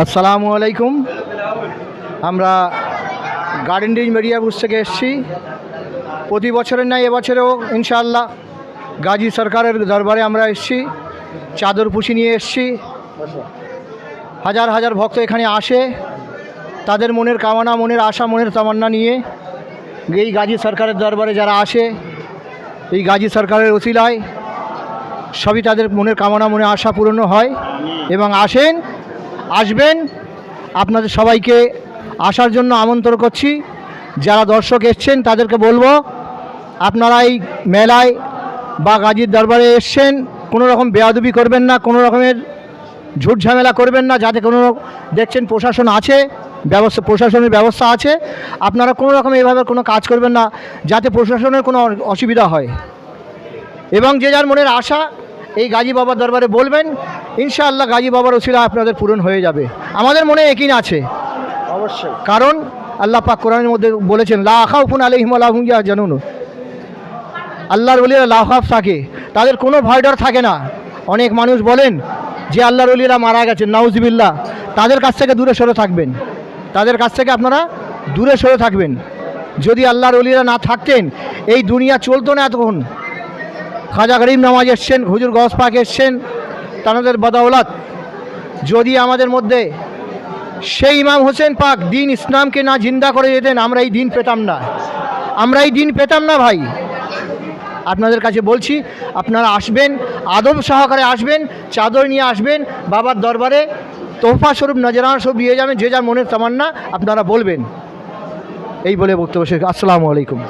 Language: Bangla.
আসসালামু আলাইকুম। আমরা গার্ডেন রিচ মিডিয়া হাউস থেকে এসেছি। প্রতি বছরের ন্যায় এবছরেও ইনশাআল্লাহ গাজী সরকারের দরবারে আমরা এসেছি, চাদর পুষি নিয়ে এসেছি। হাজার হাজার ভক্ত এখানে আসে তাদের মনের কামনা, মনের আশা, মনের তামান্না নিয়ে। এই গাজী সরকারের দরবারে যারা আসে, এই গাজী সরকারের ওসিলায় সবই তাদের মনের কামনা, মনের আশা পূরণ হয় এবং আসবেন। আপনাদের সবাইকে আসার জন্য আমন্ত্রণ করছি। যারা দর্শক এসছেন তাদেরকে বলবো, আপনারা এই মেলায় বা গাজীর দরবারে এসছেন, কোনো রকম বেয়াদবি করবেন না, কোনো রকমের ঝুট ঝামেলা করবেন না। যাতে কোনো দেখছেন প্রশাসন আছে, প্রশাসনের ব্যবস্থা আছে, আপনারা কোনো রকম এভাবে কোনো কাজ করবেন না যাতে প্রশাসনের কোনো অসুবিধা হয়। এবং যে যার মনের আশা এই গাজী বাবার দরবারে বলবেন, ইনশাআল্লাহ গাজী বাবার ওসিলা আপনাদের পূরণ হয়ে যাবে। আমাদের মনে একই আছে অবশ্যই, কারণ আল্লাহ পাক কোরআনের মধ্যে বলেছেন, লা খাউফুন আলাইহিম ওয়া লা হুম ইয়াহজানুন। আল্লাহর ওলিরা লা খাউফ থাকে, তাদের কোনো ভয় ডর থাকে না। অনেক মানুষ বলেন যে আল্লাহর ওলিরা মারা গেছেন, নাউজুবিল্লাহ। তাদের কাছ থেকে দূরে সরে থাকবেন, তাদের কাছ থেকে আপনারা দূরে সরে থাকবেন। যদি আল্লাহর ওলিরা না থাকতেন এই দুনিয়া চলতো না এতক্ষণ। খাজা গরিব নওয়াজ এসছেন, হুজুর গওস পাক এসছেন, তাদের বদৌলত যদি আমাদের মধ্যে সেই ইমাম হোসেন পাক দিন ইসলামকে না জিন্দা করে যেতেন, আমরা এই দিন পেতাম না ভাই। আপনাদের কাছে বলছি, আপনারা আসবেন, আদব সহকারে আসবেন, চাদর নিয়ে আসবেন, বাবার দরবারে তোহফা স্বরূপ, নজরানা স্বরূপ দিয়ে যাবেন। যে যার মনের তামান্না আপনারা বলবেন। এই বলে বক্তব্য শেষ। আসসালামু আলাইকুম।